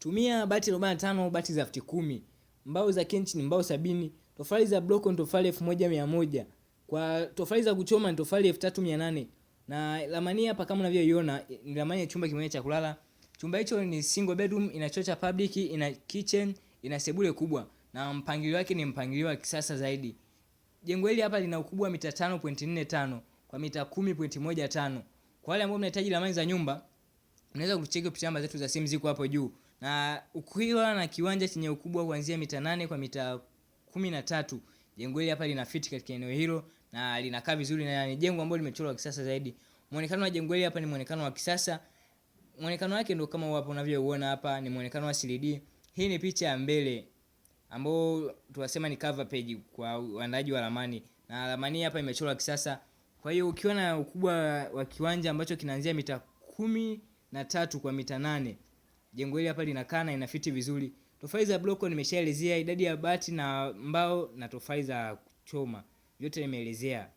Tumia bati 45, bati za futi 10. Mbao za kenchi ni mbao 70. Tofali za bloko ni tofali 1100. Kwa tofali za kuchoma ni tofali 3800. Na ramani hapa kama unavyoiona ni ramani ya chumba kimoja cha kulala. Chumba hicho ni single bedroom, ina choo cha public, ina kitchen, ina sebule kubwa na mpangilio wake ni mpangilio wa kisasa zaidi. Jengo hili hapa lina ukubwa wa mita 5.45 kwa mita 10.15. Kwa wale ambao mnahitaji ramani za nyumba, unaweza kucheki kupitia namba zetu za simu ziko hapo juu. Na ukiwa na kiwanja chenye ukubwa kuanzia mita 8 kwa mita 13, jengo hili hapa lina fit katika eneo hilo na linakaa vizuri na ni jengo ambalo limechorwa kisasa zaidi. Muonekano wa jengo hili hapa ni muonekano wa kisasa. Muonekano wake ndio kama hapo unavyouona hapa, ni muonekano wa 3D. Hii ni picha ya mbele ambao tunasema ni cover page kwa waandaji wa ramani. Na ramani hapa imechorwa kisasa. Kwa hiyo ukiwa na ukubwa wa kiwanja ambacho kinaanzia mita 13 kwa mita 8, jengo hili hapa linakaa na inafiti vizuri. Tofali za bloko nimeshaelezea, idadi ya bati na mbao na tofali za kuchoma yote nimeelezea.